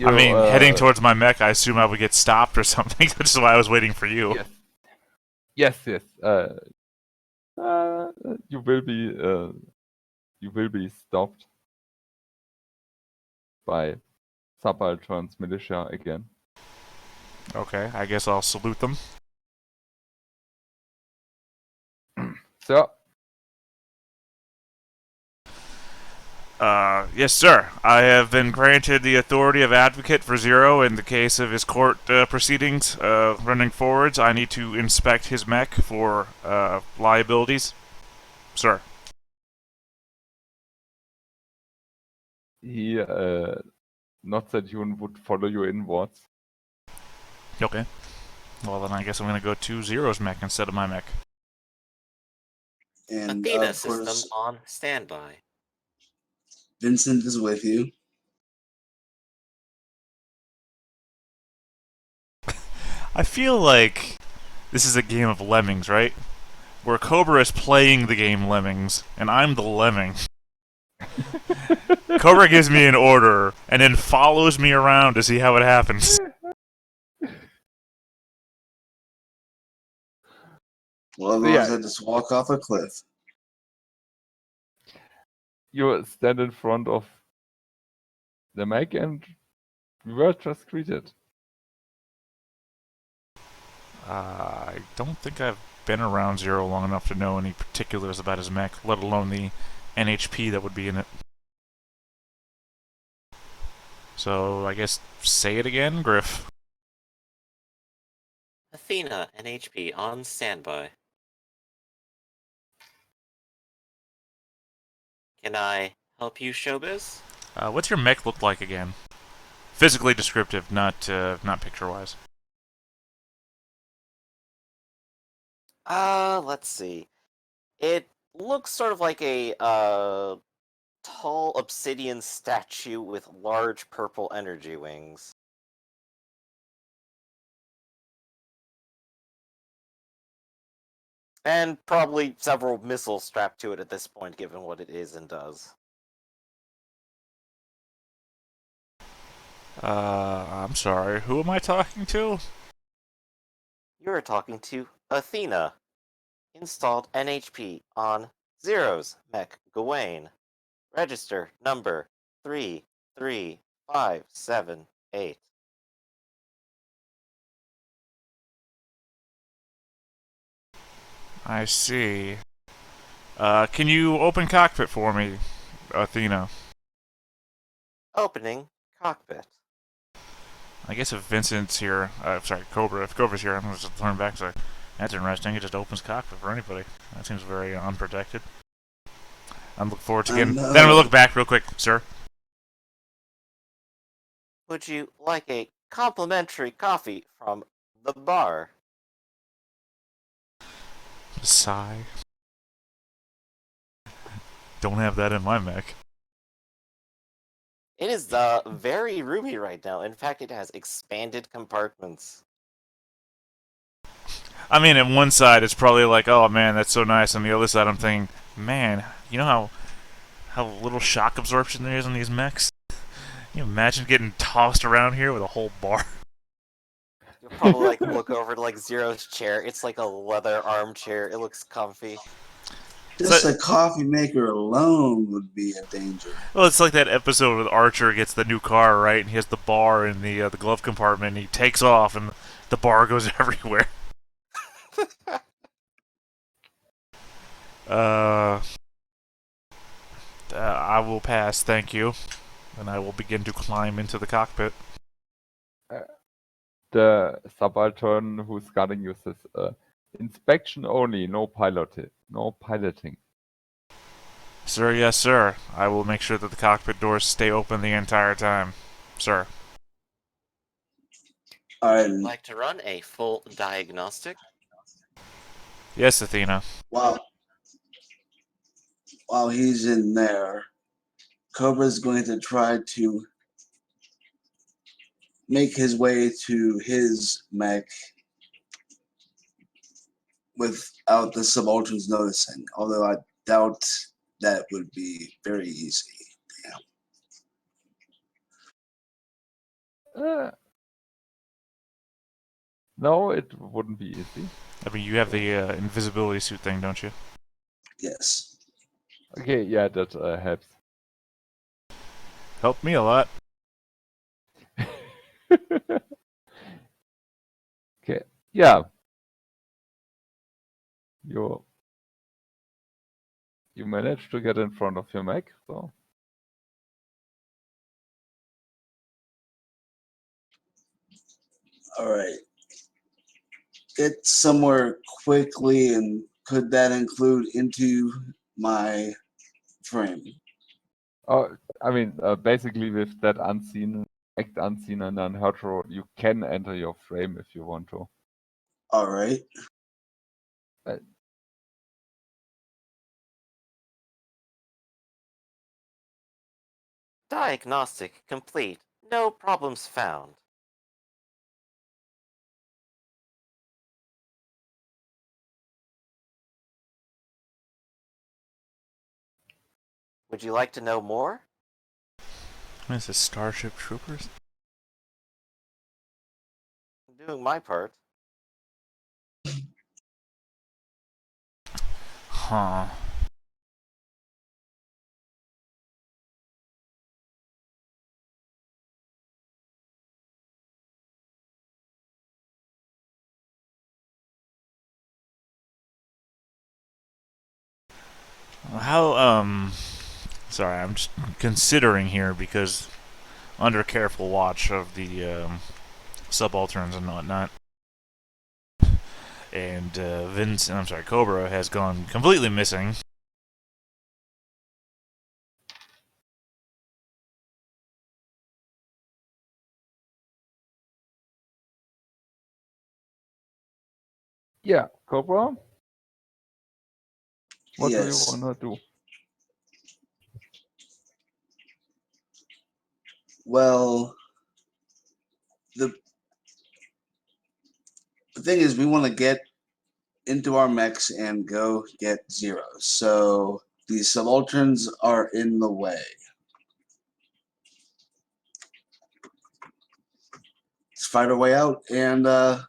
I You mean, heading towards my mech, I assume I would get stopped or something, which is why I was waiting for you. yes, yes. Uh, you will be stopped by Subaltern's militia again. Okay, I guess I'll salute them. Sir, Yes, sir. I have been granted the authority of advocate for Zero in the case of his court proceedings running forwards. I need to inspect his mech for liabilities. Sir. he not that Yun would follow you inwards. Okay. Well, then I guess I'm going to go to Zero's mech instead of my mech. And Athena of system course, on standby. Vincent is with you. I feel like this is a game of lemmings, right? Where Cobra is playing the game Lemmings, and I'm the lemming. Cobra gives me an order, and then follows me around to see how it happens. Well, as long as I just walk off a cliff. You stand in front of the mech and we were just greeted. I don't think I've been around Zero long enough to know any particulars about his mech, let alone the NHP that would be in it. So, I guess, say it again, Griff. Athena and HP on standby. Can I help you, Showbiz? What's your mech look like again? Physically descriptive, not picture-wise. Let's see. It looks sort of like a tall obsidian statue with large purple energy wings. And probably several missiles strapped to it at this point, given what it is and does. I'm sorry, who am I talking to? You're talking to Athena. Installed NHP on Zero's Mech Gawain. Register number 33578. I see. Can you open cockpit for me, Athena? Opening cockpit. I guess if Vincent's here, sorry, Cobra, if Cobra's here, I'm going to just turn back, so that's interesting, it just opens cockpit for anybody. That seems very unprotected. I'm looking forward to getting... Then we look back real quick, sir. Would you like a complimentary coffee from the bar? Sigh. Don't have that in my mech. It is very roomy right now. In fact, it has expanded compartments. I mean, on one side, it's probably like, oh man, that's so nice. On the other side, I'm thinking, man, you know how little shock absorption there is on these mechs? Can you imagine getting tossed around here with a whole bar? You'll probably like look over to like Zero's chair. It's like a leather armchair. It looks comfy. Just a coffee maker alone would be a danger. Well, it's like that episode with Archer gets the new car, right? And he has the bar in the glove compartment, and he takes off, and the bar goes everywhere. I will pass, thank you. And I will begin to climb into the cockpit. The subaltern who's guarding you says, inspection only, no piloting. Sir, yes, sir. I will make sure that the cockpit doors stay open the entire time. Sir. Alright. Like to run a full diagnostic? Yes, Athena. While he's in there, Cobra's going to try to make his way to his mech without the subalterns noticing, although I doubt that would be very easy. No, it wouldn't be easy. I mean, you have the invisibility suit thing, don't you? Yes. Okay, yeah, that helps. Helped me a lot. Okay, yeah. You managed to get in front of your mech, so All right. Get somewhere quickly, and could that include into my frame? I mean, basically with that unseen, act unseen and unheard roll, you can enter your frame if you want to. All right. Diagnostic complete. No problems found. Would you like to know more? What is this, Starship Troopers? I'm doing my part. Huh. How, sorry, I'm just considering here because under careful watch of the subalterns and whatnot, and Cobra has gone completely missing. Yeah, Cobra, what do you Yes. wanna do? Well, the thing is, we want to get into our mechs and go get Zero. So these subalterns are in the way. Let's fight our way out, and I'm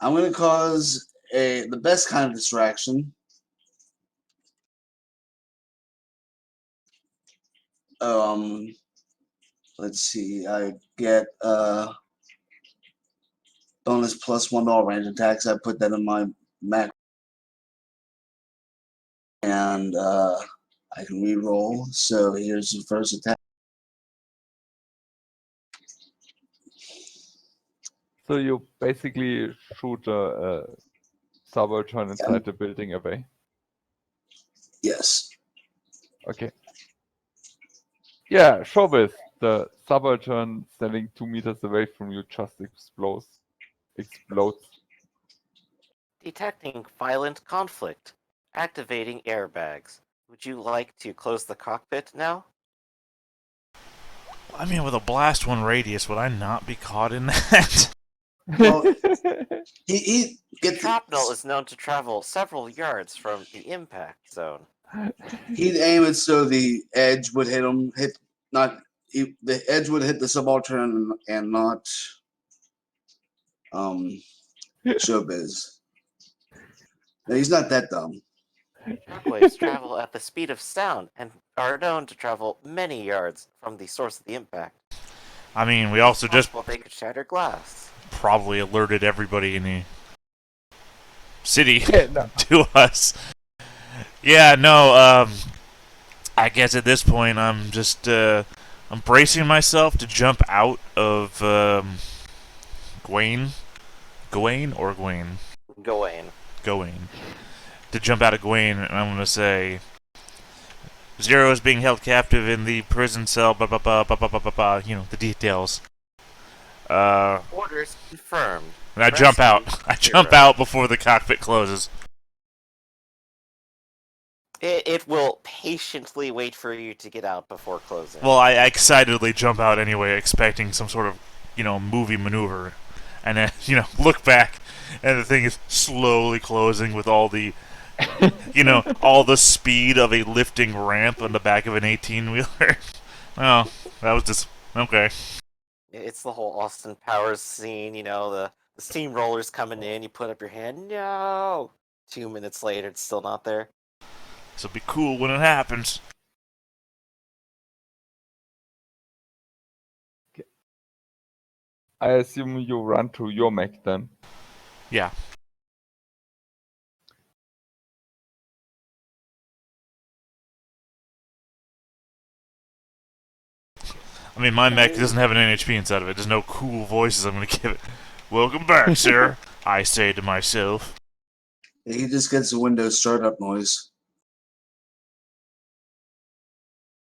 going to cause the best kind of distraction. Let's see. I get bonus +1 to all range attacks. I put that in my mech, and I can re-roll. So here's the first attack. So you basically shoot a subaltern inside the building away. Yes. Okay. Yeah, Showbiz, the subaltern standing 2 meters away from you just explodes. Detecting violent conflict. Activating airbags. Would you like to close the cockpit now? I mean, with a blast 1 radius, would I not be caught in that? Well, he gets Shrapnel is known to travel several yards from the impact zone. He'd aim it so the edge would hit him. The edge would hit the subaltern and not Showbiz. No, he's not that dumb. Shockwaves travel at the speed of sound and are known to travel many yards from the source of the impact. I mean, we also just Well, they could shatter glass. probably alerted everybody in the city Yeah, no. to us. Yeah, no, I guess at this point I'm just, I'm bracing myself to jump out of, Gawain? Gawain or Gwaine? Gawain. Gawain. To jump out of Gawain, and I'm gonna say, Zero is being held captive in the prison cell, blah blah blah blah blah blah blah, blah, you know, the details. Orders confirmed. And I jump out. I jump out before the cockpit closes. It will patiently wait for you to get out before closing. Well, I excitedly jump out anyway, expecting some sort of, you know, movie maneuver. And then, you know, look back, and the thing is slowly closing with all the, you know, all the speed of a lifting ramp on the back of an 18-wheeler. Oh, that was just, okay. It's the whole Austin Powers scene, the steamrollers coming in, you put up your hand, no! 2 minutes later, it's still not there. This'll be cool when it happens. I assume you run to your mech then. Yeah. I mean, my mech doesn't have an NHP inside of it. There's no cool voices I'm gonna give it. Welcome back, sir, I say to myself. He just gets a Windows startup noise.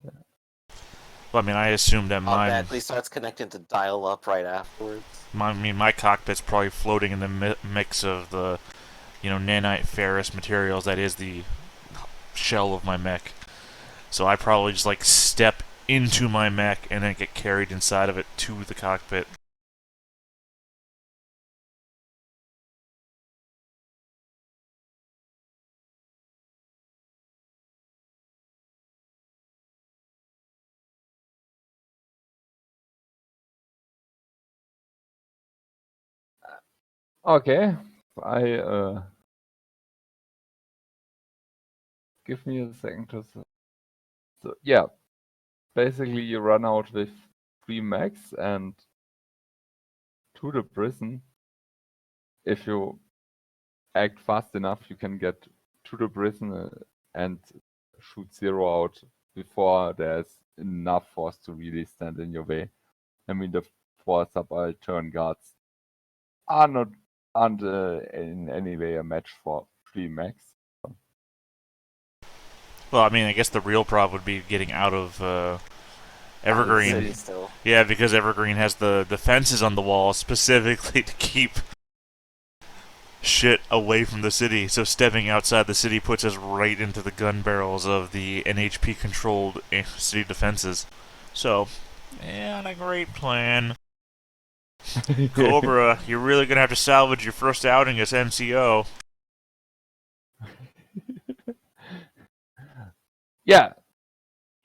Well, I mean, I assume that mine. Automatically starts connecting to dial-up right afterwards. My cockpit's probably floating in the mix of the, nanite ferrous materials that is the shell of my mech. So I probably just like step into my mech and then get carried inside of it to the cockpit. Okay, give me a second to. So yeah, basically you run out with 3 mechs and to the prison. If you act fast enough, you can get to the prison and shoot Zero out before there's enough force to really stand in your way. I mean, the 4 subaltern guards aren't in any way a match for 3 mechs. Well, I mean, I guess the real problem would be getting out of Evergreen. City still. Yeah, because Evergreen has the fences on the wall specifically to keep shit away from the city. So stepping outside the city puts us right into the gun barrels of the NHP-controlled city defenses. So, yeah, not a great plan. Cobra, you're really gonna have to salvage your first outing as NCO. Yeah,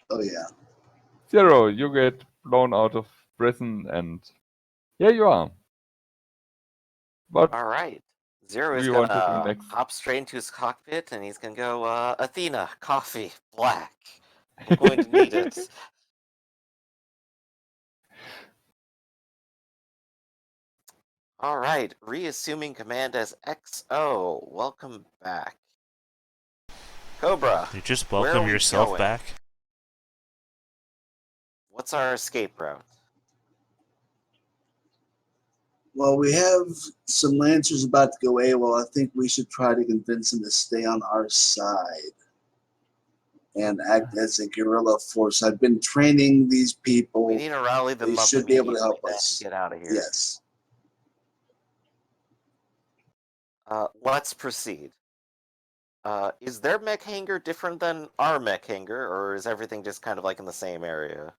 Oh yeah. Zero, you get blown out of prison and here you are. But All right. Zero is we want to do gonna next. hop straight into his cockpit, and he's gonna go, Athena, coffee, black. I'm going to need it. All right, reassuming command as XO. Welcome back. Cobra, You just where are welcome we yourself going? back. What's our escape route? Well, we have some Lancers about to go AWOL. I think we should try to convince them to stay on our side and act as a guerrilla force. I've been training these people. We need to rally them They up should be able to immediately help then us. and get out of here. Yes. Let's proceed. Is their mech hangar different than our mech hangar, or is everything just kind of like in the same area?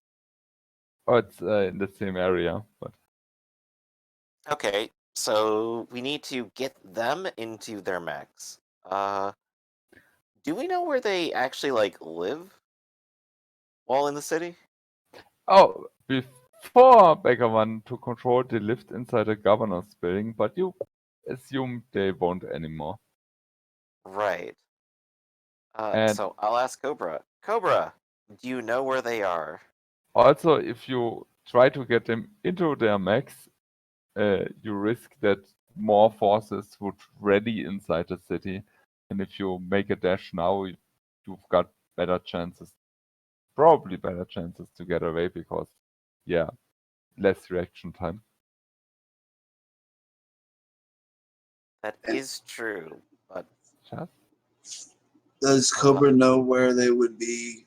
Oh, it's in the same area, but Okay, so we need to get them into their mechs. Do we know where they actually like live while in the city? oh, before Baker One took control, they lived inside the governor's building, but you assume they won't anymore. Right. And So I'll ask Cobra. Cobra, do you know where they are? also, if you try to get them into their mechs, you risk that more forces would ready inside the city. And if you make a dash now, you've got better chances, probably better chances to get away because, yeah, less reaction time. That is true, but Just Does Cobra know where they would be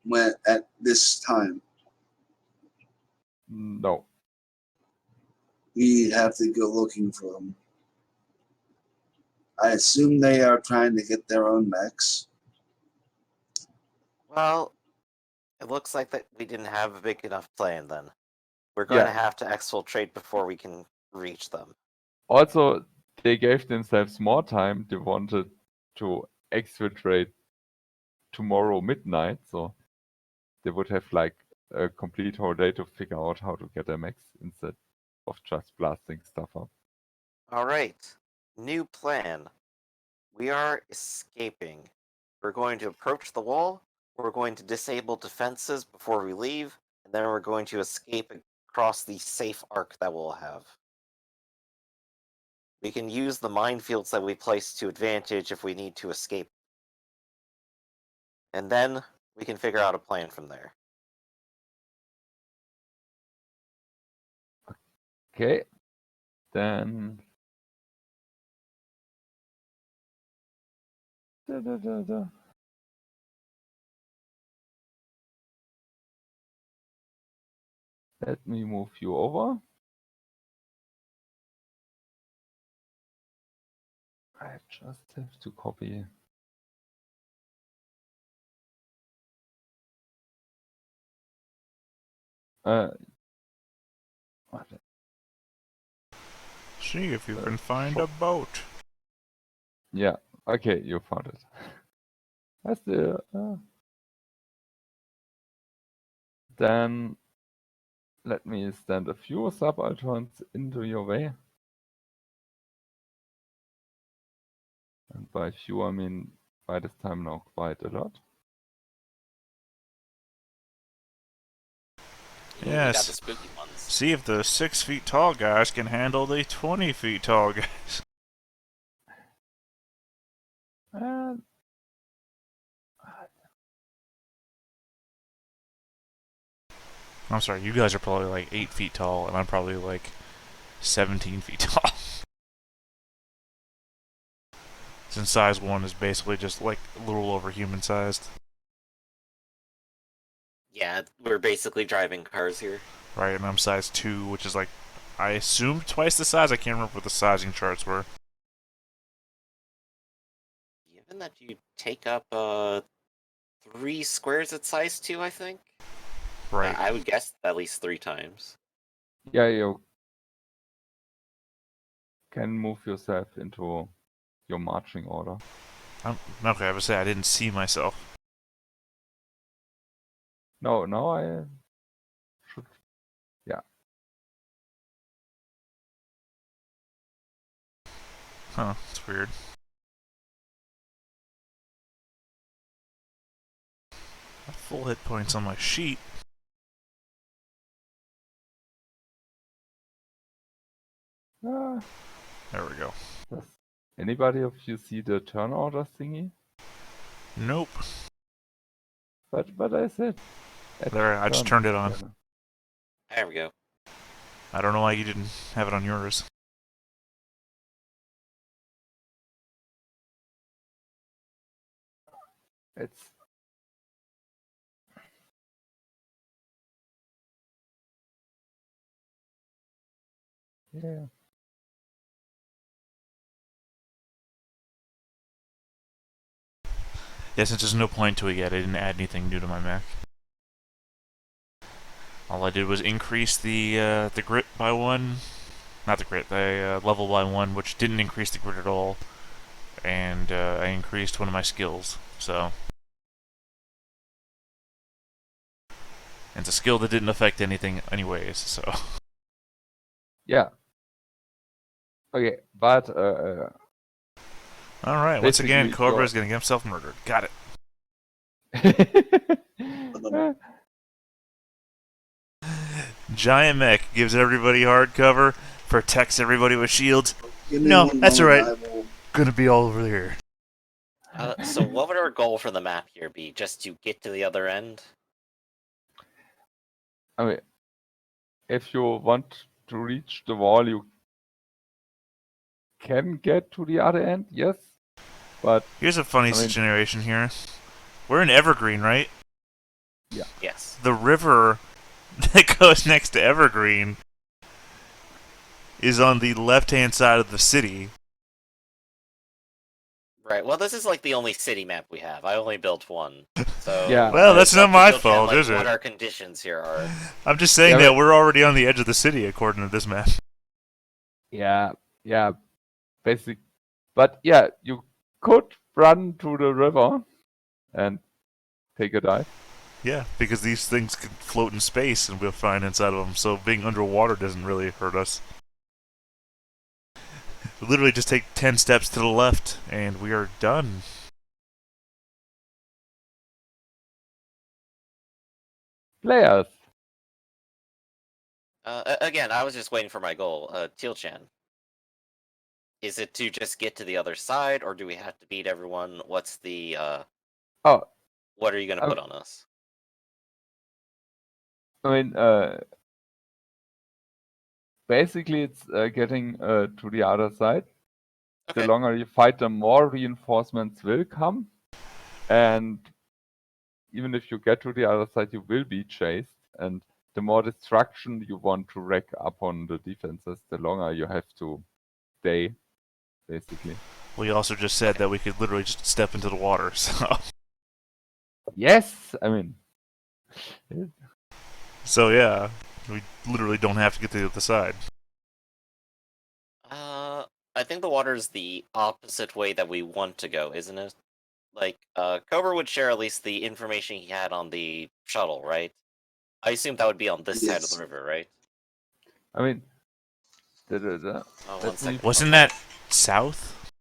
when at this time? no. We have to go looking for them. I assume they are trying to get their own mechs. well, it looks like that we didn't have a big enough plan then. We're going to Yeah. have to exfiltrate before we can reach them. Also, they gave themselves more time. They wanted to exfiltrate tomorrow midnight, so they would have like a complete whole day to figure out how to get a max instead of just blasting stuff up. All right. New plan. We are escaping. We're going to approach the wall. We're going to disable defenses before we leave, and then we're going to escape across the safe arc that we'll have. We can use the minefields that we place to advantage if we need to escape. And then we can figure out a plan from there. Okay, then. Let me move you over. I just have to copy. What? See if you can find a boat. Yeah, okay, you found it. That's the. Then let me send a few subalterns into your way. And by few, I mean by this time now quite a lot. We got Yes. the spooky ones. See if the 6 feet tall guys can handle the 20 feet tall guys. And I'm sorry, you guys are probably like 8 feet tall, and I'm probably like 17 feet tall. Since size 1 is basically just like a little over human sized. Yeah, we're basically driving cars here. Right, and I'm size 2, which is like, I assume twice the size. I can't remember what the sizing charts were. Given that you take up 3 squares at size 2, I think? Right. I would guess at least 3 times. yeah, you can move yourself into your marching order. Okay, I would say I didn't see myself. No, now I should. Yeah. Huh, it's weird. I have full hit points on my sheet. Ah, There we go. does anybody of you see the turn order thingy? Nope. But I said. There, I just turned it on. There we go. I don't know why you didn't have it on yours. It's. Yeah. Yeah, since there's no point to it yet, I didn't add anything new to my Mac. All I did was increase the grit by 1. Not the grit, the level by 1, which didn't increase the grit at all. And I increased one of my skills, so. And it's a skill that didn't affect anything anyways, so. Yeah. Okay, but Alright, once again, Basically, Cobra's gonna get himself murdered. Got it. Giant mech gives everybody hard cover, protects everybody with shields. Give me No, one that's moment, alright. I will- Gonna be all over here. So what would our goal for the map here be? Just to get to the other end? I mean, if you want to reach the wall, you can get to the other end, yes. But Here's a funny I mean- situation here. We're in Evergreen, right? Yes. The river that goes next to Evergreen is on the left-hand side of the city. Right. Well, this is like the only city map we have. I only built one. So Yeah. Well, that's it's not up to my Joe Ken, fault, like, is what it? our conditions here are. I'm just saying Yeah, that but- we're already on the edge of the city according to this map. yeah, basic. But yeah, you could run to the river and take a dive. Yeah, because these things can float in space and we'll find inside of them, so being underwater doesn't really hurt us. We literally just take 10 steps to the left, and we are done. Players. Again, I was just waiting for my goal. Teal-chan. Is it to just get to the other side, or do we have to beat everyone? What's the, Oh, what are you gonna I- put on us? I mean, basically, it's getting to the other side. Okay. The longer you fight, the more reinforcements will come. And even if you get to the other side, you will be chased. And the more destruction you want to rack up on the defenses, the longer you have to stay, basically. We also just said that we could literally just step into the water, so... Yes! I mean... So yeah, we literally don't have to get to the other side. I think the water's the opposite way that we want to go, isn't it? Like, Cobra would share at least the information he had on the shuttle, right? I assume that would be on this side of Yes. the river, right? I mean... Oh, Let one me- second. Wasn't that south?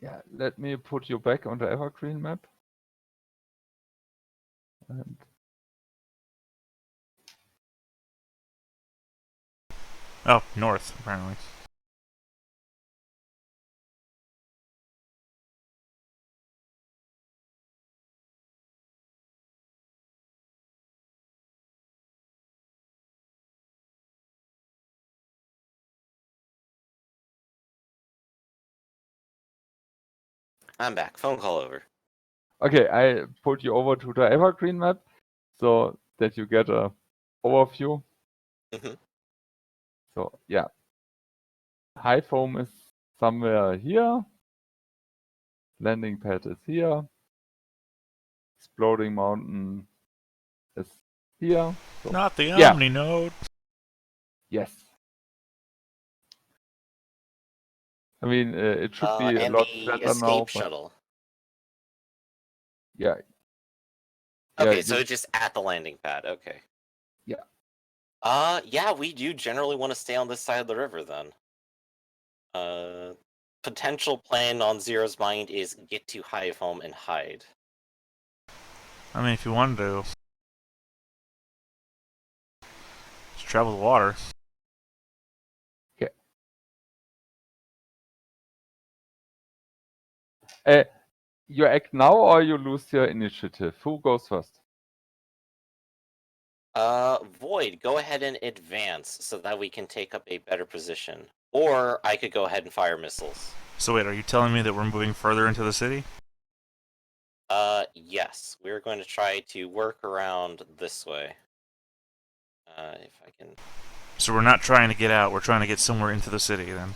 Yeah, let me put you back on the Evergreen map. And Oh, north, apparently. I'm back. Phone call over. okay, I put you over to the Evergreen map so that you get a overview. Mhm. So yeah, high foam is somewhere here. Landing pad is here. Exploding mountain is here. So, Not the Yeah. Omni node. yes. I mean, it should be a And lot the better escape now. But shuttle. yeah. Okay, Yeah, so you- it's just at the landing pad. Okay. Yeah. Yeah, we do generally want to stay on this side of the river then. Potential plan on Zero's mind is get to Hive Home and hide. I mean, if you wanted to... Just travel the water. you act now or you lose your initiative. Who goes first? Void, go ahead and advance so that we can take up a better position. Or I could go ahead and fire missiles. So wait, are you telling me that we're moving further into the city? Yes. We're going to try to work around this way. If I can... So we're not trying to get out, we're trying to get somewhere into the city, then.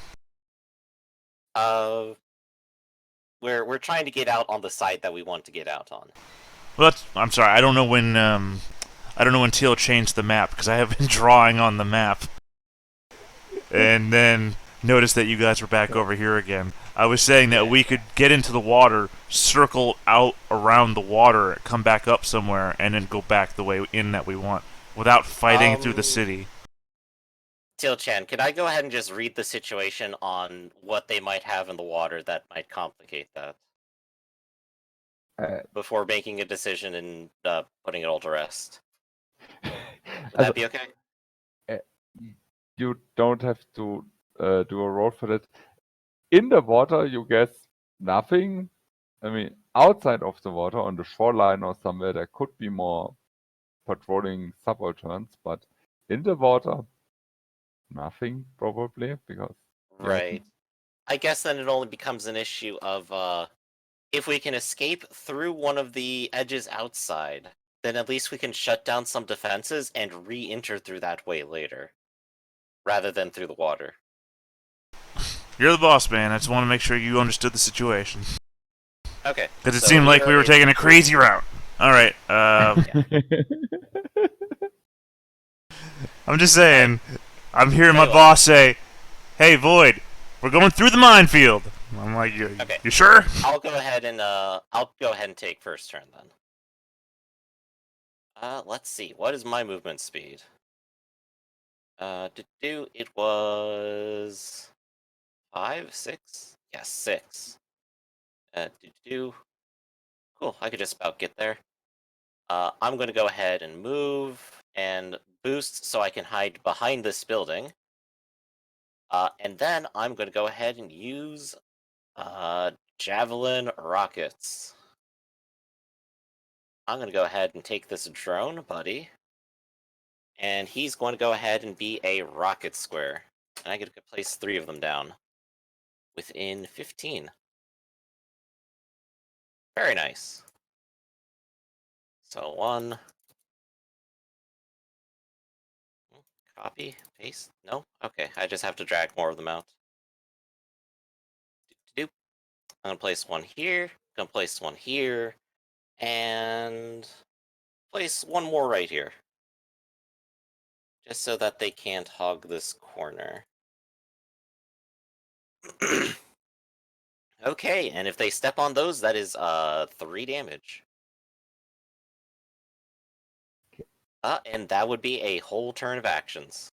We're trying to get out on the side that we want to get out on. Well, I'm sorry, I don't know when Teal changed the map, because I have been drawing on the map. And then noticed that you guys were back over here again. I was saying that we could get into the water, circle out around the water, come back up somewhere, and then go back the way in that we want, without fighting through the city. Teal-chan, could I go ahead and just read the situation on what they might have in the water that might complicate that? Before making a decision and putting it all to rest. Would that be okay? You don't have to do a roll for that. In the water, you guess nothing. I mean, outside of the water, on the shoreline or somewhere, there could be more patrolling subalterns, but in the water, nothing probably, because Right. I guess then it only becomes an issue of if we can escape through one of the edges outside, then at least we can shut down some defenses and re-enter through that way later, rather than through the water. You're the boss, man. I just want to make sure you understood the situation. Okay. Because it so seemed like we here were is- taking a crazy route. Alright, I'm just saying, I'm hearing my Anyway. boss say, "Hey, Void, we're going through the minefield." I'm like, Okay. you sure? I'll go ahead and take first turn then. Let's see. What is my movement speed? It was 5, 6? Yes, 6. Cool, I could just about get there. I'm gonna go ahead and move and boost so I can hide behind this building. And then I'm gonna go ahead and use javelin rockets. I'm gonna go ahead and take this drone, buddy. And he's going to go ahead and be a rocket square. And I get to place 3 of them down. Within 15. Very nice. So 1. Copy, paste. No? Okay, I just have to drag more of them out. I'm gonna place 1 here. Gonna place 1 here. And place 1 more right here. Just so that they can't hog this corner. Okay, and if they step on those, that is 3 damage. Okay. And that would be a whole turn of actions.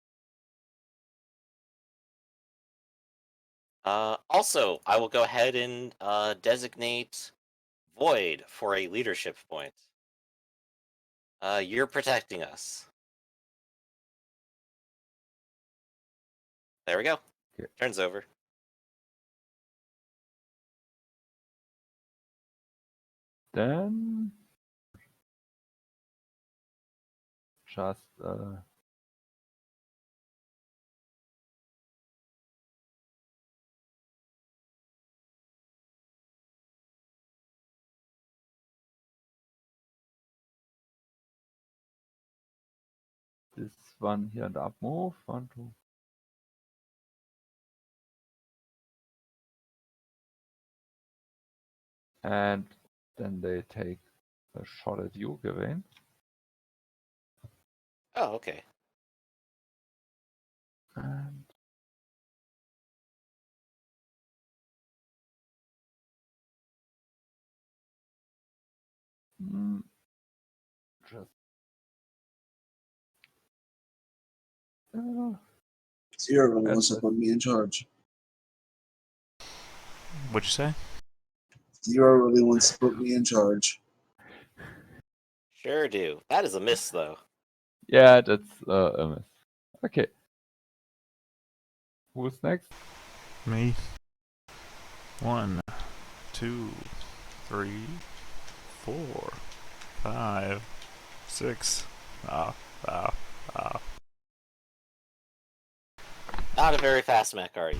Also, I will go ahead and designate Void for a leadership point. You're protecting us. There we go. Okay. Turn's over. Then just this one here and up move. 1, 2. And then they take a shot at you, Gawain. Oh, okay. And just Zero really And wants to the- put me in charge. What'd you say? Zero really wants to put me in charge. Sure do. That is a miss, though. yeah, that's a miss. Okay. Who's next? Me. 1, 2, 3, 4, 5, 6. Not a very fast mech, are you?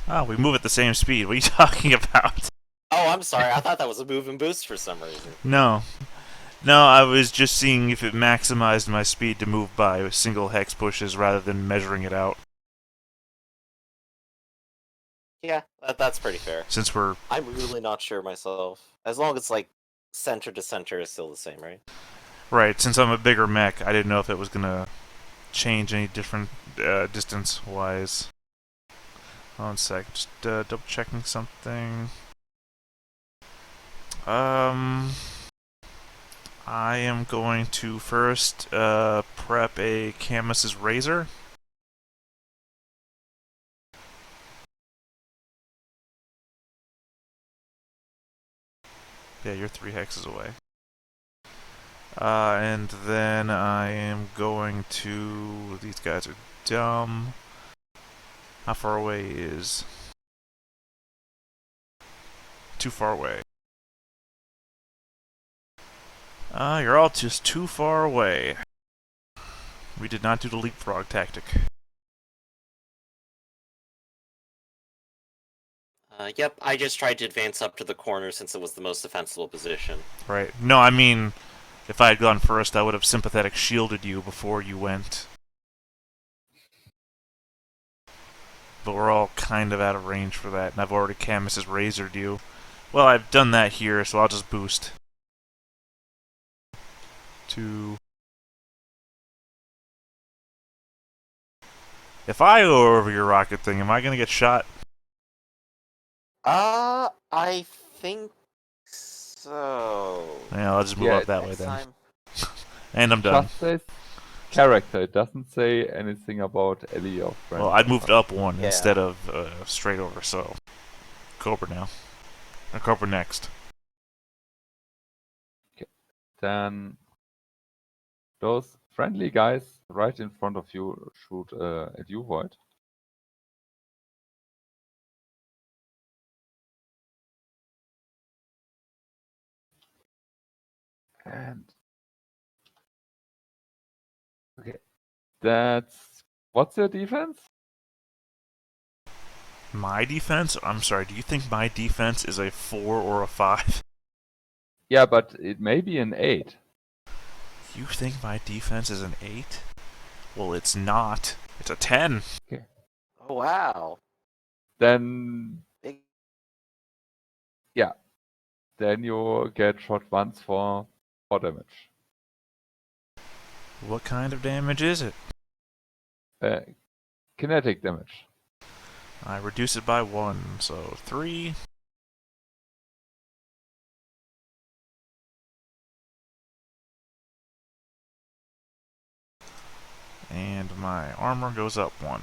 Oh, we move at the same speed. What are you talking about? Oh, I'm sorry. I thought that was a move and boost for some reason. No. No, I was just seeing if it maximized my speed to move by single hex pushes rather than measuring it out. Yeah, that's pretty fair. Since we're... I'm really not sure myself. As long as, like, center to center is still the same, right? Right, since I'm a bigger mech, I didn't know if it was gonna change any different distance-wise. Hold on a sec, just double checking something. I am going to first prep a Camus's Razor. Yeah, you're 3 hexes away. And then I am going to... These guys are dumb. How far away is... Too far away. You're all just too far away. We did not do the leapfrog tactic. Yep, I just tried to advance up to the corner since it was the most defensible position. Right. No, I mean, if I had gone first, I would have sympathetic shielded you before you went. But we're all kind of out of range for that, and I've already Camus's Razored you. Well, I've done that here, so I'll just boost. 2. If I go over your rocket thing, am I gonna get shot? I think so. Yeah, I'll just move Yeah, up that way Next then. time. And I'm done. just says character. It doesn't say anything about Ellie or friend. Well, I moved up one Yeah. instead of straight over, so Cobra now. Or Cobra next. Then those friendly guys right in front of you shoot at you, Void. And okay, that's what's your defense? My defense? I'm sorry, do you think my defense is a 4 or a 5? Yeah, but it may be an 8. You think my defense is an 8? Well, it's not. It's a 10. Oh wow. Then Big. then you get shot once for 4 damage. What kind of damage is it? Kinetic damage. I reduce it by 1, so 3. And my armor goes up 1.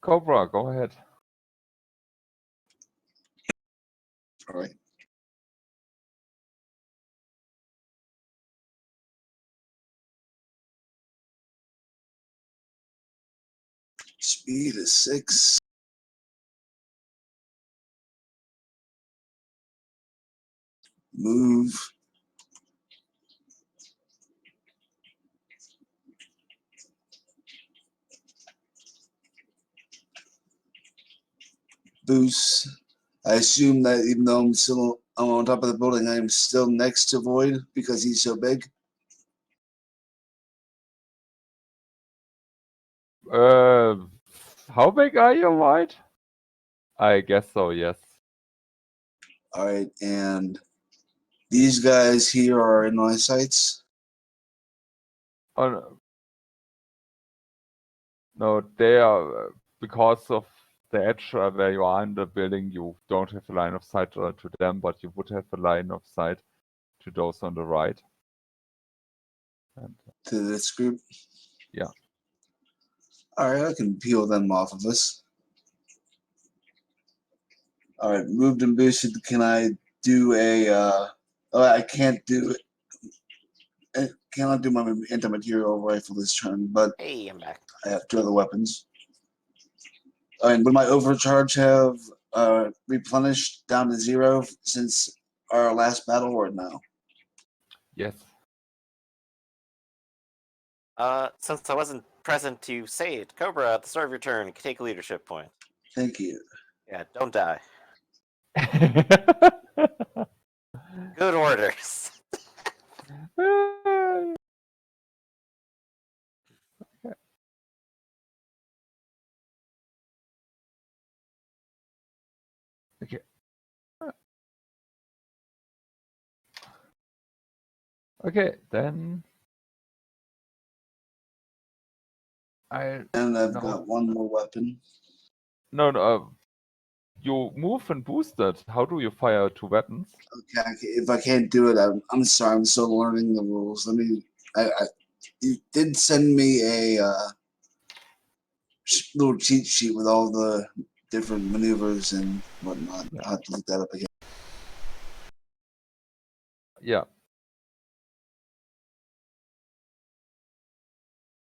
Cobra, go ahead. All right. Speed is 6. Move. Boost. I assume that even though I'm on top of the building, I am still next to Void because he's so big. How big are you, Void? I guess so, yes. All right, and these guys here are in my sights. Oh, no, they are because of the edge where you are in the building. You don't have a line of sight to them, but you would have a line of sight to those on the right. And To this group. yeah. All right, I can peel them off of us. All right, moved and boosted. Can I do a? Oh, I can't do it. I cannot do my anti-material rifle this turn, but Hey, I'm back. I have 2 other weapons. And would my overcharge have replenished down to 0 since our last battle, or no? Yes. Since I wasn't present to say it, Cobra, at the start of your turn, take a leadership point. Thank you. Yeah, don't die. Good orders. Okay. Okay, then I And I've no got 1 more weapon. no. You move and boosted. How do you fire 2 weapons? Okay, if I can't do it, I'm sorry. I'm still learning the rules. Let me. You did send me a little cheat sheet with all the different maneuvers and whatnot. Yeah. I'll have to look that up again. Yeah.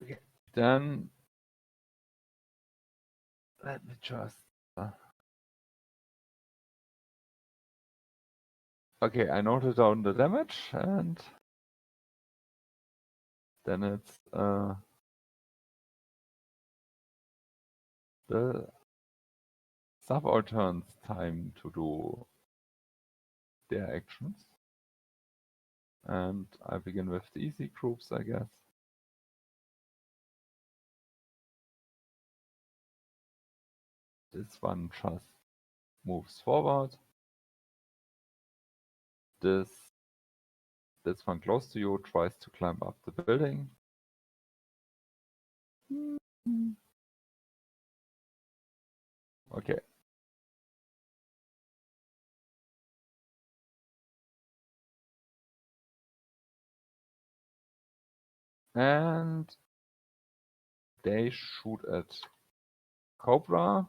Okay. Then let me just. Okay, I noted down the damage, and then it's the subaltern's time to do their actions. And I begin with the easy groups, I guess. This one just moves forward. This one close to you tries to climb up the building. Okay. And they shoot at Cobra,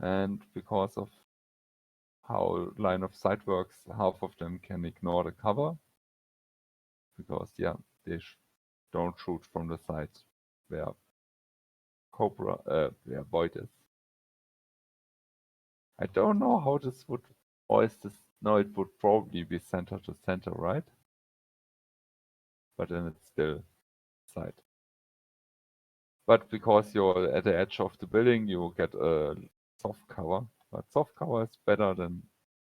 and because of how line of sight works, half of them can ignore the cover. Because, yeah, they don't shoot from the side where where Void is. I don't know how this would, or is this, no, it would probably be center to center, right? But then it's still side. But because you're at the edge of the building, you get a soft cover. But soft cover is better than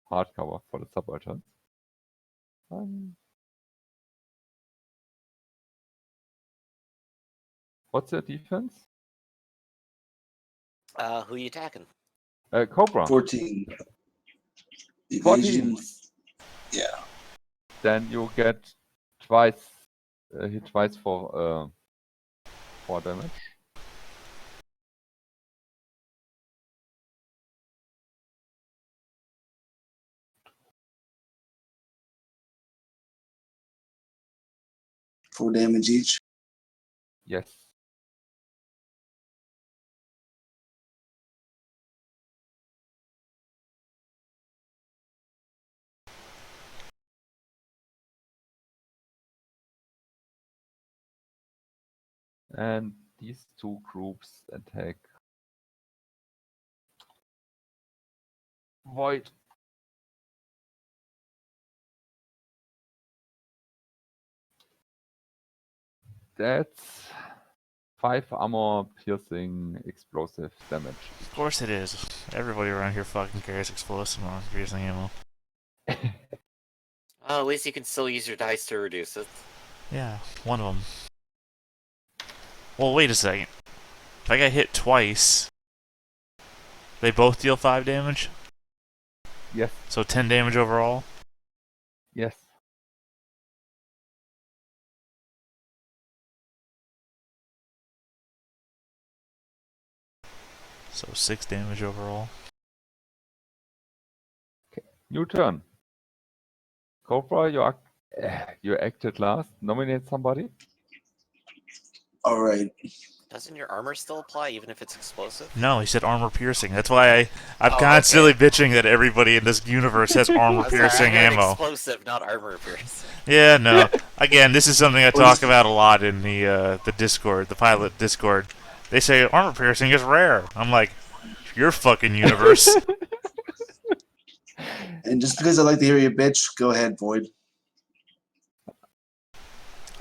hard cover for the subalterns. What's your defense? Who you attacking? Cobra. 14. 14. Evasion. Yeah. Then you get twice, hit twice for 4 damage. Four damage each. Yes. And these two groups attack Void. That's 5 armor piercing explosive damage. Of course it is. Everybody around here fucking carries explosive armor piercing ammo. At least you can still use your dice to reduce it. Yeah, one of them. Well, wait a second. If I got hit twice, they both deal 5 damage? Yes. So 10 damage overall? Yes. So 6 damage overall. New turn. Cobra, you acted last. Nominate somebody. All right. Doesn't your armor still apply even if it's explosive? No, he said armor piercing. That's why I'm Oh, constantly bitching that everybody in this universe has armor I'm sorry, piercing I heard ammo. explosive, not armor piercing. Yeah, no. Again, this is something I talk about a lot in the Discord, the pilot Discord. They say armor piercing is rare. I'm like, your fucking universe. And just because I like to hear you bitch, go ahead, Void.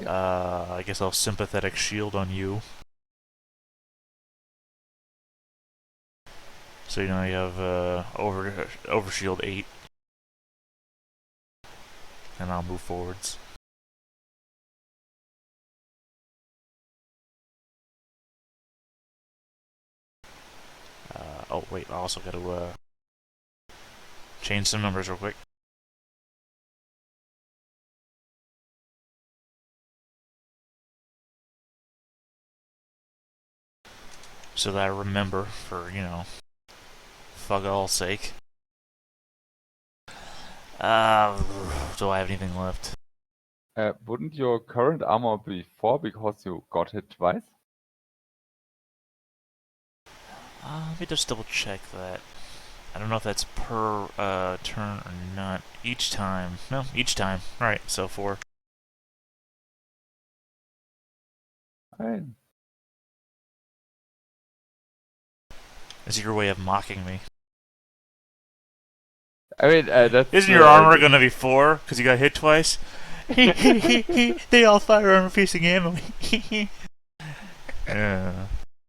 I guess I'll sympathetic shield on you. So you know you have overshield 8, and I'll move forwards. Oh wait, I also got to change some numbers real quick. So that I remember for, you know, fuck all's sake. Do I have anything left? Wouldn't your current armor be 4 because you got hit twice? Let me just double check that. I don't know if that's per turn or not. Each time. No, each time. Right, so 4. Fine. Is it your way of mocking me? I mean, that's... Isn't your armor gonna be 4? Because you got hit twice? They all fire armor piercing ammo. Yeah.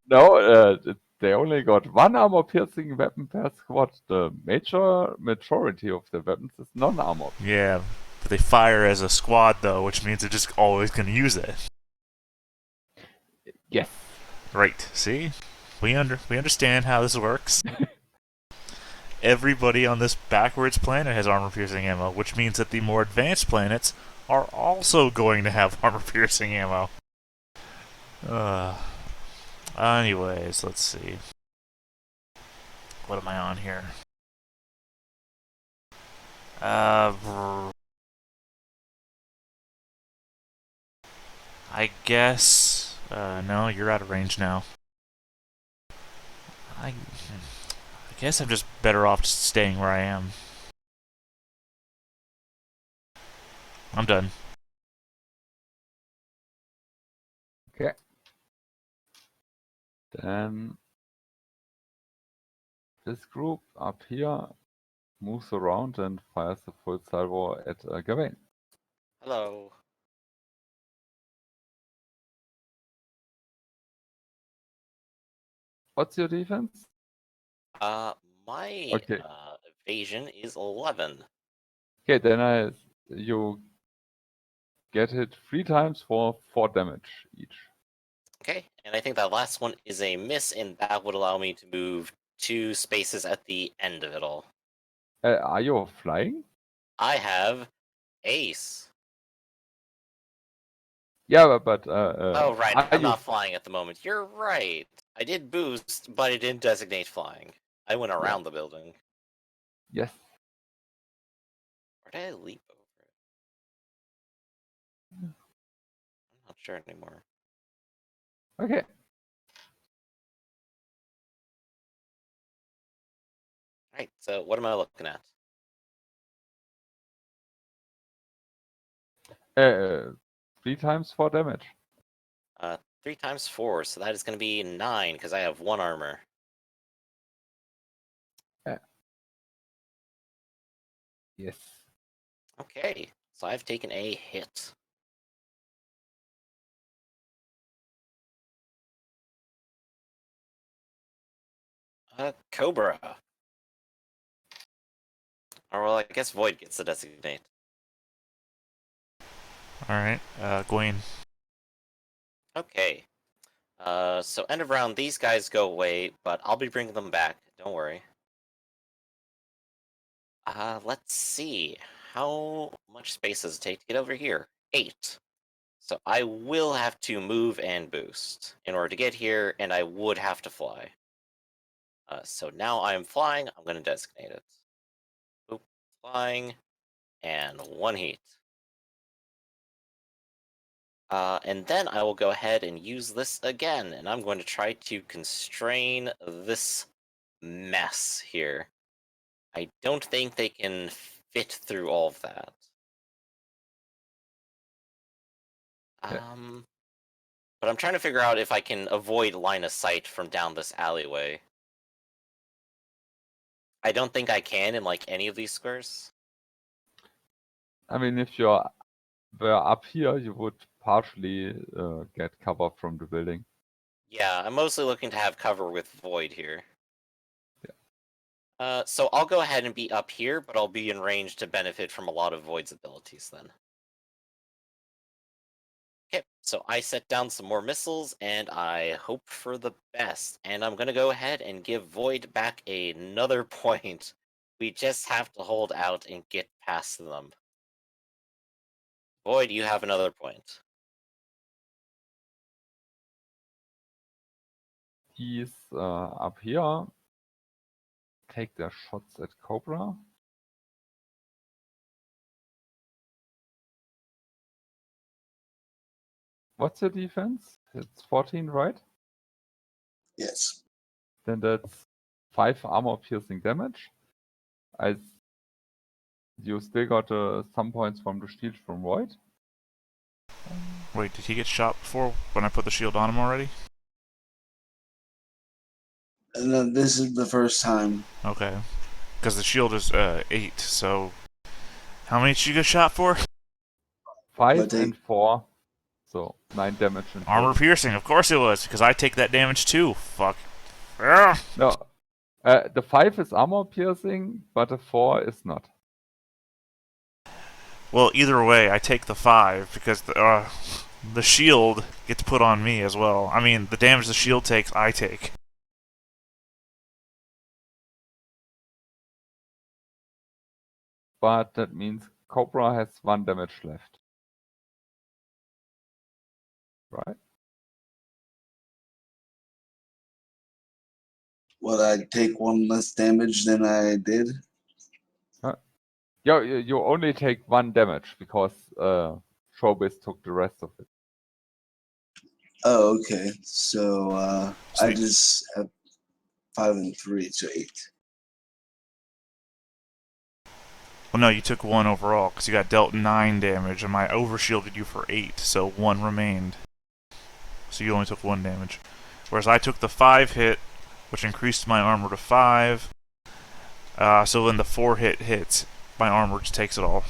No, they only got 1 armor piercing weapon per squad. The majority of the weapons is non-armor. Yeah, but they fire as a squad though, which means they're just always gonna use it. Yes. Right, see? We understand how this works. Everybody on this backwards planet has armor-piercing ammo, which means that the more advanced planets are also going to have armor-piercing ammo. Anyways, let's see. What am I on here? I guess. No, you're out of range now. I guess I'm just better off just staying where I am. I'm done. Okay. Then this group up here moves around and fires the full salvo at Gawain. Hello. What's your defense? My Okay. evasion is 11. Okay, then you get hit 3 times for 4 damage each. Okay, and I think that last one is a miss, and that would allow me to move 2 spaces at the end of it all. Are you flying? I have Ace. Yeah, but Oh, right, are I'm you? not flying at the moment. You're right. I did boost, but it didn't designate flying. I went around the building. Yes. Or did I leap over it? I'm not sure anymore. Okay. Right, so what am I looking at? 3 times 4 damage. 3 times 4, so that is going to be 9, because I have 1 armor. Yes. Okay, so I've taken a hit. Cobra. Or, well, I guess Void gets the designate. Alright, Gwen. Okay. So end of round, these guys go away, but I'll be bringing them back. Don't worry. Let's see. How much space does it take to get over here? 8. So I will have to move and boost in order to get here, and I would have to fly. So now I'm flying. I'm going to designate it. Oop, flying, and 1 heat. And then I will go ahead and use this again, and I'm going to try to constrain this mess here. I don't think they can fit through all of that. Yeah. But I'm trying to figure out if I can avoid line of sight from down this alleyway. I don't think I can in like any of these squares. I mean, if you were up here, you would partially get cover from the building. Yeah, I'm mostly looking to have cover with Void here. So I'll go ahead and be up here, but I'll be in range to benefit from a lot of Void's abilities then. Okay, so I set down some more missiles, and I hope for the best. And I'm gonna go ahead and give Void back another point. We just have to hold out and get past them. Void, you have another point. He's up here. Take their shots at Cobra. What's your defense? It's 14, right? Yes. Then that's 5 armor piercing damage. You still got some points from the shield from Void. Wait, did he get shot before when I put the shield on him already? And then this is the first time. Okay. Because the shield is 8, so. How many did you get shot for? 5 But they- and 4. So 9 damage in Armor total. piercing, of course it was, because I take that damage too. Fuck. Ugh. No. The 5 is armor piercing, but the 4 is not. Well, either way, I take the 5 because the shield gets put on me as well. I mean, the damage the shield takes, I take. But that means Cobra has 1 damage left. Right? Would I take one less damage than I did? Yeah, you only take 1 damage because Showbiz took the rest of it. Oh, okay. So I Sweet. just have 5 and 3, so 8. Well, no, you took 1 overall because you got dealt 9 damage, and my overshielded you for 8, so 1 remained. So you only took 1 damage. Whereas I took the 5 hit, which increased my armor to 5. So when the 4 hits, my armor just takes it all.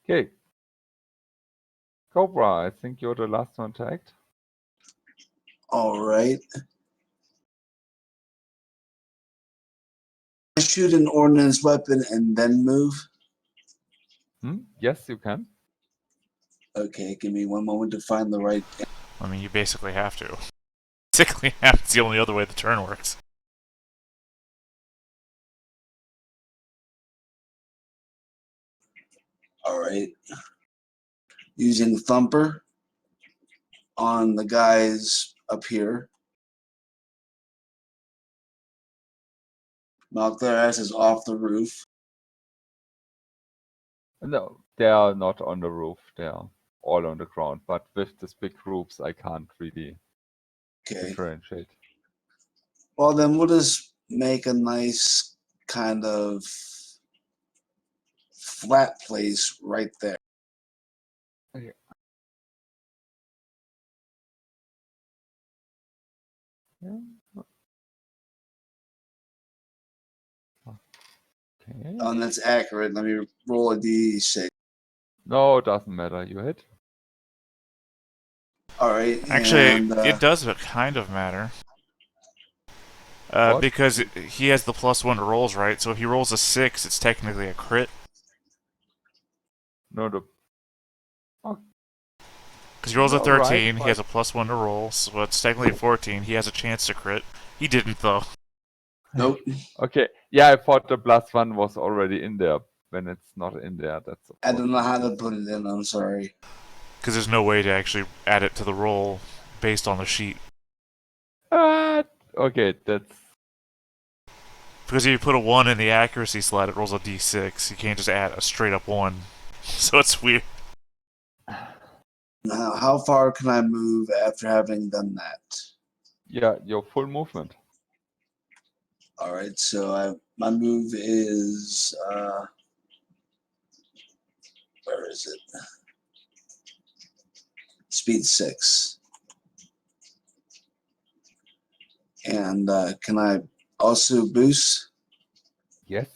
Okay. Cobra, I think you're the last one to act. All right. I shoot an ordnance weapon and then move. Yes, you can. Okay, give me one moment to find the right. I mean, you basically have to. Basically, that's the only other way the turn works. All right. Using Thumper on the guys up here. Knock their asses off the roof. No, they are not on the roof. They are all on the ground. But with these big groups, I can't really Okay. differentiate. Well, then we'll just make a nice kind of flat place right there. Okay. Yeah. Okay. Oh, and that's accurate. Let me roll a d6. No, it doesn't matter. You hit. All right. Actually, And it does kind of matter. What? Because he has the +1 to rolls, right? So if he rolls a 6, it's technically a crit. No, the Because he rolls a You're right, 13, he has a +1 to roll, so it's technically a 14. He has a chance to crit. He didn't, though. nope. Okay. Yeah, I thought the +1 was already in there. When it's not in there, that's. I don't know how to put it in. I'm sorry. Because there's no way to actually add it to the roll based on the sheet. Okay, that's. Because if you put a 1 in the accuracy slot, it rolls a d6. You can't just add a straight up 1. So it's weird. Now, how far can I move after having done that? Yeah, your full movement. All right, so my move is where is it? Speed 6. And can I also boost? Yes.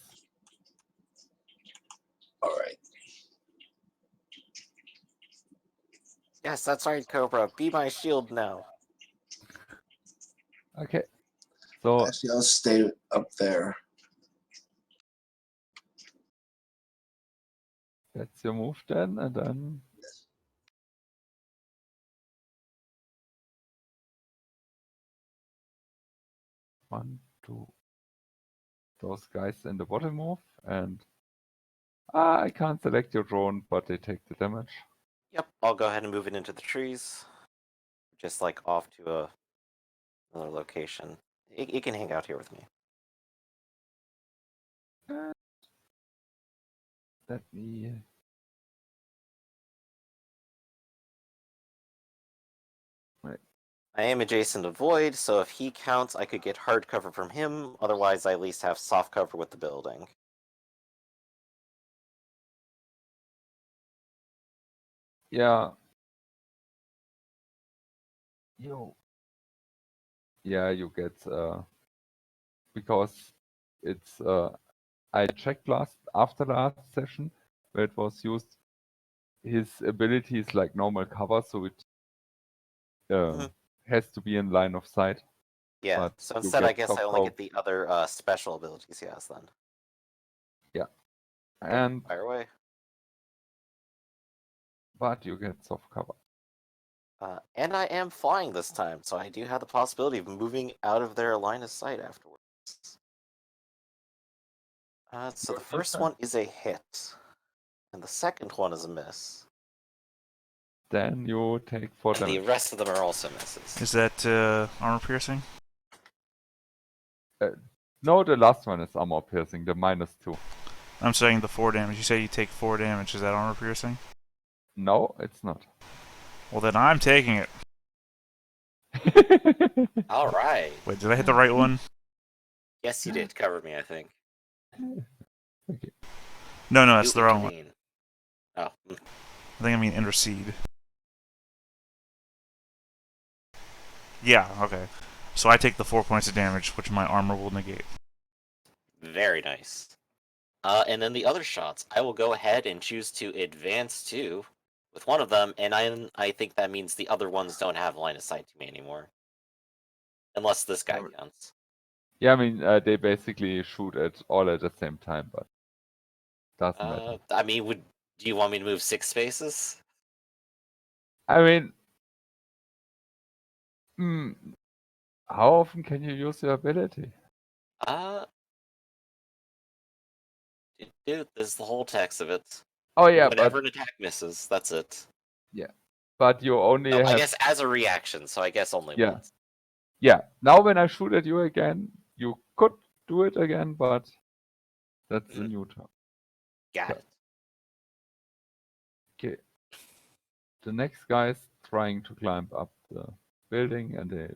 All right. Yes, that's right, Cobra. Be my shield now. Okay. So Actually, I'll stay up there. that's your move then, and then. One, two. Those guys in the bottom move, and I can't select your drone, but they take the damage. Yep, I'll go ahead and move it into the trees. Just like off to another location. It can hang out here with me. Let me. I am adjacent to Void, so if he counts, I could get hard cover from him. Otherwise, I at least have soft cover with the building. Yeah. Yo. Yeah, you get because it's I checked after last session where it was used. His ability is like normal cover, so it has to be in line of sight. Yeah, But so you instead, get I guess soft I only cover. get the other special abilities he has then. Yeah. Okay, And fire away. but you get soft cover. And I am flying this time, so I do have the possibility of moving out of their line of sight afterwards. So Your the first turn. one is a hit, and the second one is a miss. Then you take 4 And the damage. rest of them are also misses. Is that armor piercing? No, the last one is armor piercing, the -2. I'm saying the 4 damage. You say you take 4 damage. Is that armor piercing? No, it's not. Well, then I'm taking it. All right. Wait, did I hit the right one? Yes, you did. Cover me, I think. Okay. No, that's You the wrong one. intervene. Oh, I think I mean intercede. Yeah, okay. So I take the 4 points of damage, which my armor will negate. very nice. And then the other shots, I will go ahead and choose to advance to with one of them, and I think that means the other ones don't have line of sight to me anymore. Unless this guy counts. Yeah, I mean, they basically shoot at all at the same time, but doesn't matter. I mean, do you want me to move 6 spaces? I mean, how often can you use your ability? Dude, this is the whole text of it. Oh yeah, Whenever an attack misses, that's it. but you only No, have. I guess as a reaction, so I guess only Yeah. once. Yeah. Now when I shoot at you again, you could do it again, but that's a new turn. Got Yeah. it. Okay. The next guy is trying to climb up the building, and they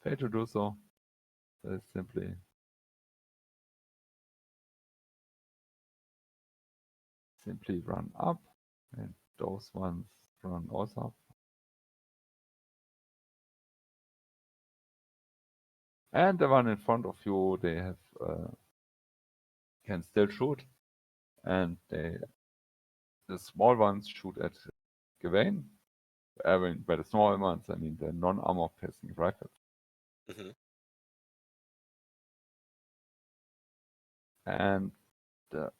fail to do so. They simply run up, and those ones run also up. And the one in front of you, they have can still shoot, and the small ones shoot at Gawain. I mean, by the small ones, I mean the non-armor piercing rifle. Mm-hmm. And the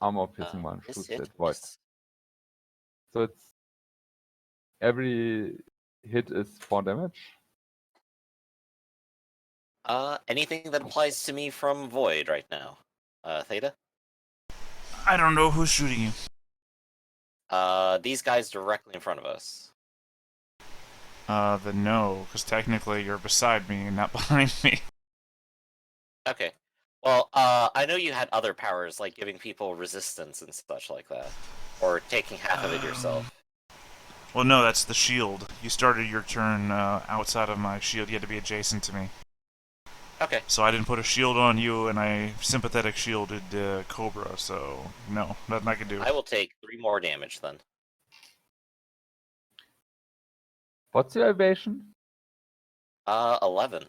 armor piercing one This shoots hit at Void. miss. So it's every hit is 4 damage. Anything that applies to me from Void right now. Theta? I don't know who's shooting you. These guys directly in front of us. Then no, because technically you're beside me and not behind me. Okay. Well, I know you had other powers, like giving people resistance and such like that. Or taking half of it yourself. Well, no, that's the shield. You started your turn outside of my shield. You had to be adjacent to me. Okay. So I didn't put a shield on you, and I sympathetic shielded Cobra, so no, nothing I can do. I will take 3 more damage then. What's your evasion? 11.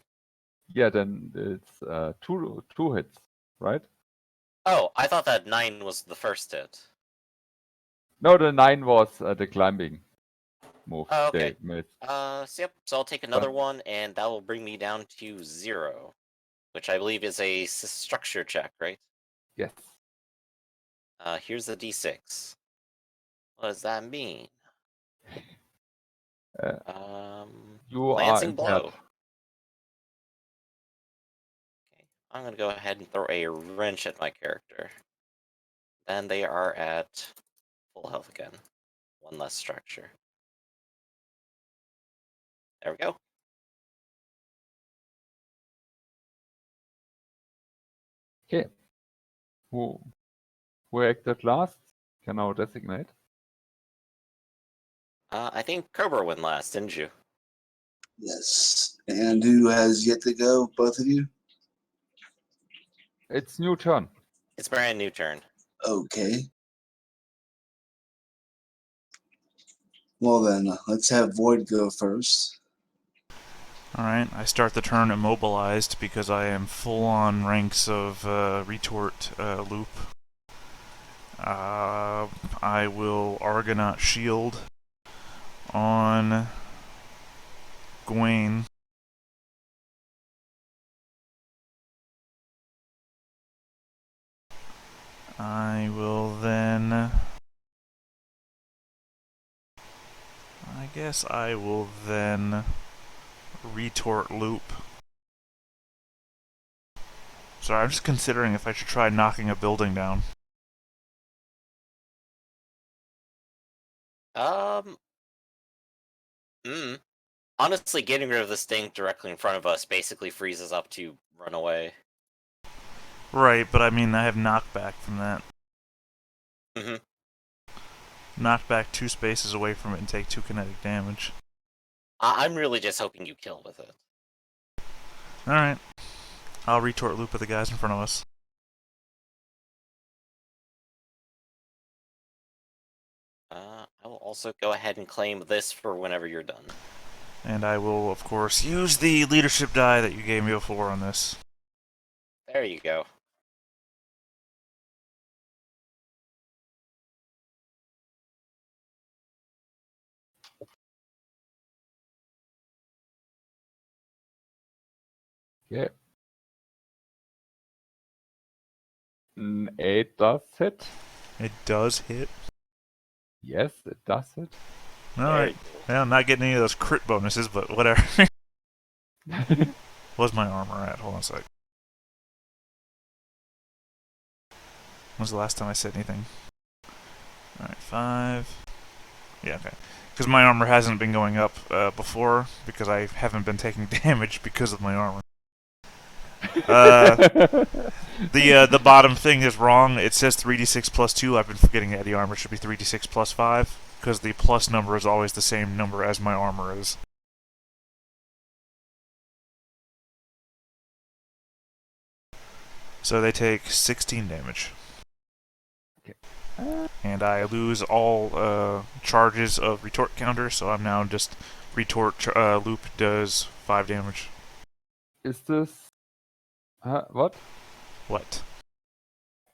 Yeah, then it's two hits, right? Oh, I thought that 9 was the first hit. No, the 9 was the climbing move. Oh, okay. They missed. So I'll take another one, and that will bring me down to 0. Which I believe is a structure check, right? Yes. Here's the d6. What does that mean? You are Lancing impaired. blow. Okay, I'm gonna go ahead and throw a wrench at my character. Then they are at full health again. 1 less structure. There we go. Okay. Who acted last can now designate. I think Cobra went last, didn't you? Yes. And who has yet to go? Both of you? It's new turn. It's brand new turn. Okay. Well then, let's have Void go first. Alright, I start the turn immobilized because I am full on ranks of retort loop. I will Argonaut Shield on Gwaine. I will then... I guess I will then retort loop Sorry, I'm just considering if I should try knocking a building down. Um. Honestly, getting rid of this thing directly in front of us basically frees us up to run away. Right, but I mean, I have knockback from that. Mm-hmm. Knock back 2 spaces away from it and take 2 kinetic damage. I'm really just hoping you kill with it. Alright. I'll retort loop at the guys in front of us. I will also go ahead and claim this for whenever you're done. And I will, of course, use the leadership die that you gave me before on this. There you go. Okay. 8 does hit. It does hit. Yes, it does hit. Alright. Well, I'm not getting any of those crit bonuses, but whatever. What's my armor at? Hold on a sec. When's the last time I said anything? Alright, 5. Yeah, okay. Because my armor hasn't been going up before, because I haven't been taking damage because of my armor. The bottom thing is wrong. It says 3d6 plus 2. I've been forgetting that the armor should be 3d6 plus 5, because the plus number is always the same number as my armor is. So they take 16 damage. Okay. And I lose all charges of retort counter, so I'm now just retort loop does 5 damage. Is this... what? What?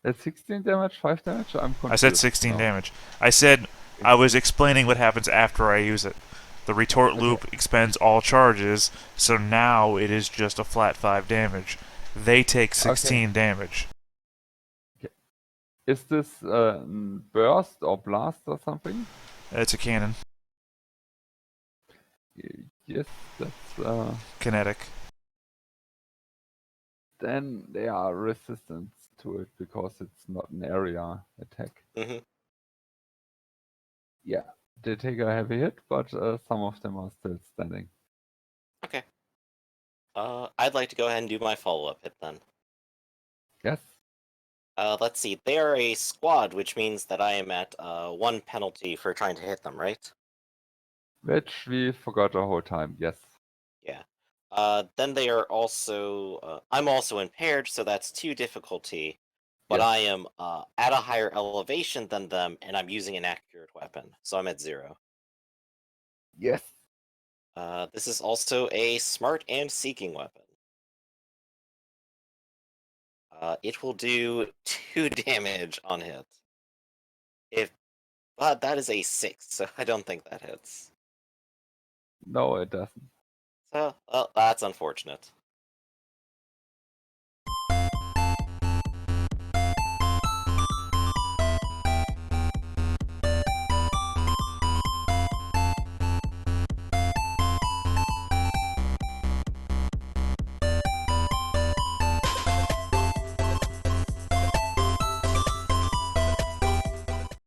That's 16 damage, 5 damage? I'm confused. I said 16 now. damage. I said I was explaining what happens after I use it. The retort loop expends all charges, so now it is just a flat 5 damage. They take 16 damage. Is this burst or blast or something? It's a cannon. Yes, that's... Kinetic. then they are resistant to it because it's not an area attack. Mm-hmm. Yeah, they take a heavy hit, but some of them are still standing. Okay. I'd like to go ahead and do my follow-up hit then. Yes. Let's see. They are a squad, which means that I am at 1 penalty for trying to hit them, right? Which we forgot the whole time, yes. Yeah. Then they are also... I'm also impaired, so that's 2 difficulty. But Yes. I am at a higher elevation than them, and I'm using an accurate weapon, so I'm at 0. Yes. This is also a smart and seeking weapon. It will do 2 damage on hit. But that is a 6, so I don't think that hits. No, it doesn't. So, well, that's unfortunate.